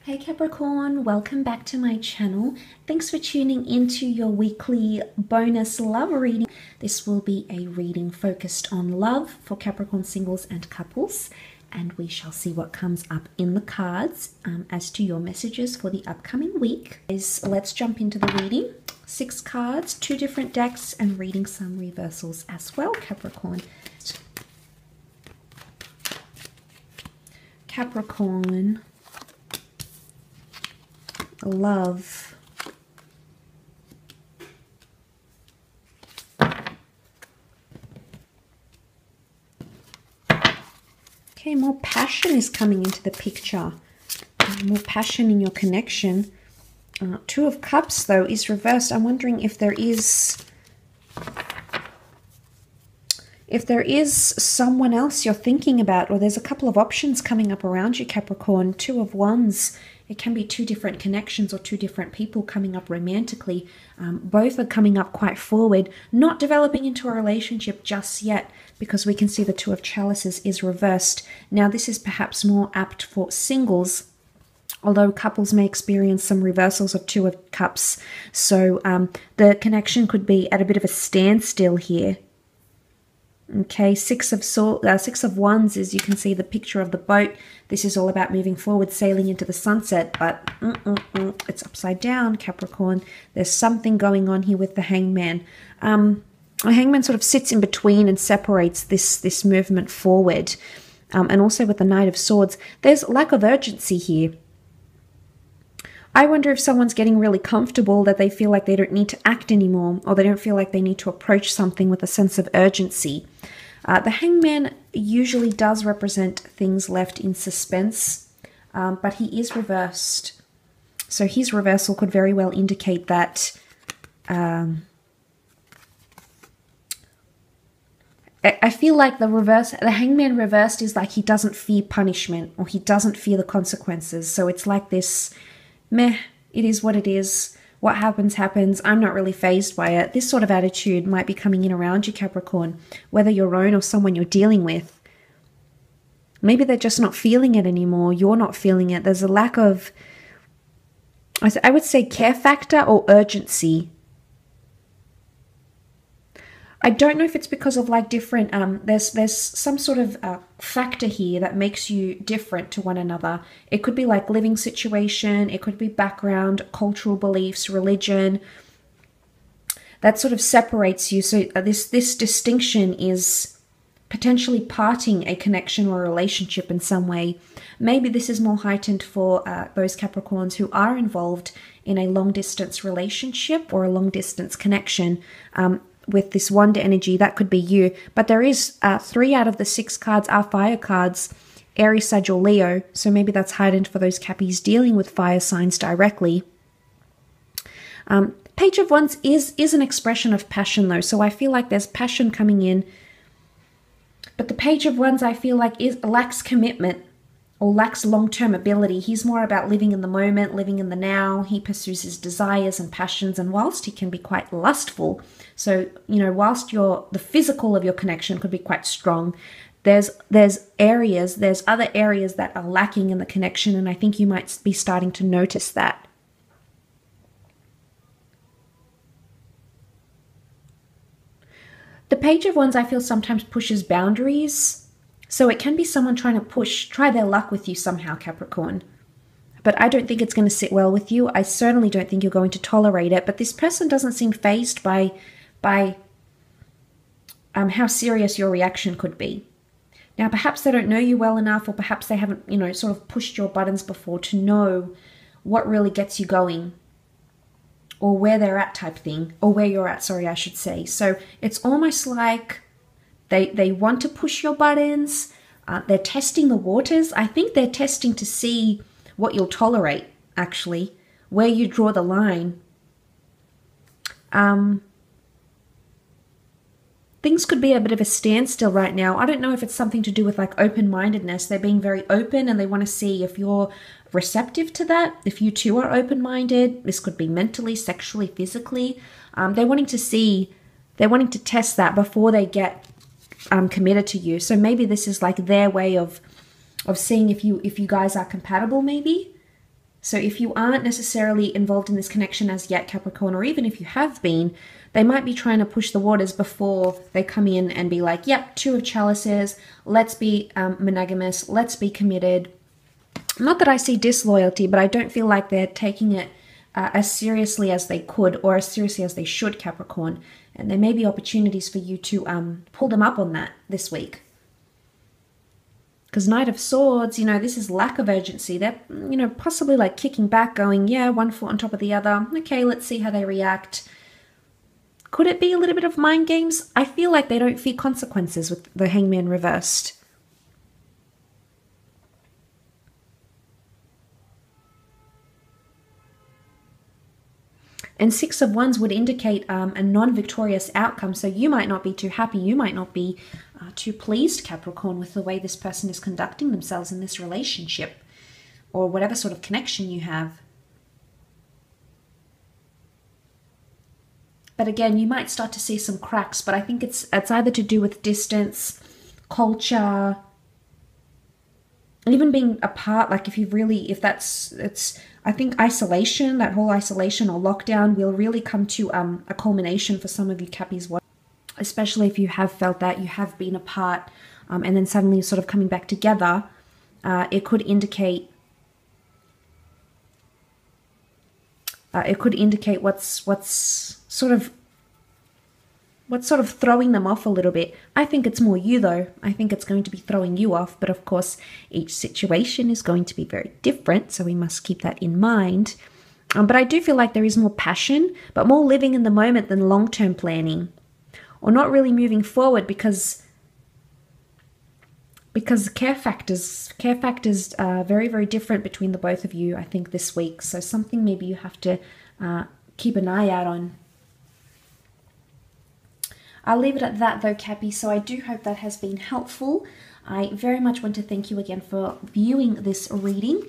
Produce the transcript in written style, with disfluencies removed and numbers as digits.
Hey Capricorn, welcome back to my channel. Thanks for tuning into your weekly bonus love reading. This will be a reading focused on love for Capricorn singles and couples, and we shall see what comes up in the cards as to your messages for the upcoming week. Let's jump into the reading. 6 cards, 2 different decks, and reading some reversals as well, Capricorn. Capricorn. Love. Okay, more passion is coming into the picture. More passion in your connection. 2 of Cups, though, is reversed. I'm wondering if there is someone else you're thinking about, or there's a couple of options coming up around you, Capricorn. 2 of Wands. It can be 2 different connections or 2 different people coming up romantically. Both are coming up quite forward, not developing into a relationship just yet, because we can see the 2 of Chalices is reversed. Now, this is perhaps more apt for singles, although couples may experience some reversals of 2 of Cups. So the connection could be at a bit of a standstill here. Okay, 6 of Wands is, you can see the picture of the boat. This is all about moving forward, sailing into the sunset, but it's upside down, Capricorn. There's something going on here with the Hangman. The Hangman sort of sits in between and separates this movement forward. And also with the Knight of Swords, there's lack of urgency here. I wonder if someone's getting really comfortable that they feel like they don't need to act anymore, or they don't feel like they need to approach something with a sense of urgency. The Hangman usually does represent things left in suspense, but he is reversed. So his reversal could very well indicate that I feel like the Hangman reversed is like he doesn't fear punishment, or he doesn't fear the consequences. So it's like this, meh, it is what it is. What happens, happens. I'm not really fazed by it. This sort of attitude might be coming in around you, Capricorn, whether your own or someone you're dealing with. Maybe they're just not feeling it anymore. You're not feeling it. There's a lack of, I would say, care factor or urgency. I don't know if it's because of like different, there's some sort of factor here that makes you different to one another. It could be like living situation, it could be background, cultural beliefs, religion. That sort of separates you. So this distinction is potentially parting a connection or a relationship in some way. Maybe this is more heightened for those Capricorns who are involved in a long distance relationship or a long distance connection. With this Wonder energy, that could be you. But there is 3 out of the 6 cards are fire cards, Aries, Sag, or Leo. So maybe that's heightened for those Cappies dealing with fire signs directly. Page of Wands is an expression of passion, though. So I feel like there's passion coming in. But the Page of Wands, I feel like, lacks commitment or lacks long-term ability. He's more about living in the moment, living in the now. He pursues his desires and passions, and whilst he can be quite lustful, so, you know, whilst the physical of your connection could be quite strong, there's other areas that are lacking in the connection, and I think you might be starting to notice that. The Page of Wands, I feel, sometimes pushes boundaries. So it can be someone trying to try their luck with you somehow, Capricorn. But I don't think it's going to sit well with you. I certainly don't think you're going to tolerate it. But this person doesn't seem fazed by how serious your reaction could be. Now, perhaps they don't know you well enough, or perhaps they haven't, you know, sort of pushed your buttons before to know what really gets you going, or where they're at type thing, or where you're at, sorry, I should say. So it's almost like they want to push your buttons. They're testing the waters. I think they're testing to see what you'll tolerate, actually, where you draw the line. Things could be a bit of a standstill right now. I don't know if it's something to do with like open-mindedness. They're being very open, and they want to see if you're receptive to that. If you too are open-minded, this could be mentally, sexually, physically. They're wanting to test that before they get committed to you. So maybe this is like their way of seeing if you guys are compatible, maybe. So if you aren't necessarily involved in this connection as yet, Capricorn, or even if you have been, they might be trying to push the waters before they come in and be like, yep, Two of Chalices, let's be monogamous, let's be committed. Not that I see disloyalty, but I don't feel like they're taking it as seriously as they could or as seriously as they should, Capricorn. And there may be opportunities for you to pull them up on that this week. Because Knight of Swords, you know, this is lack of urgency. They're, you know, possibly like kicking back, going, yeah, one foot on top of the other. Okay, let's see how they react. Could it be a little bit of mind games? I feel like they don't fear consequences with the Hangman reversed. And Six of Wands would indicate a non-victorious outcome. So you might not be too happy. You might not be too pleased, Capricorn, with the way this person is conducting themselves in this relationship or whatever sort of connection you have. But again, you might start to see some cracks, but I think it's either to do with distance, culture, even being apart. Like I think isolation, that whole isolation or lockdown will really come to a culmination for some of you Cappies, especially if you have felt that you have been apart and then suddenly sort of coming back together. It could indicate what's sort of throwing them off a little bit. I think it's more you though. I think it's going to be throwing you off, but of course each situation is going to be very different, so we must keep that in mind. But I do feel like there is more passion, but more living in the moment than long-term planning, or not really moving forward because care factors are very, very different between the both of you, I think, this week. So something maybe you have to keep an eye out on. I'll leave it at that though, Cappy. So I do hope that has been helpful. I very much want to thank you again for viewing this reading.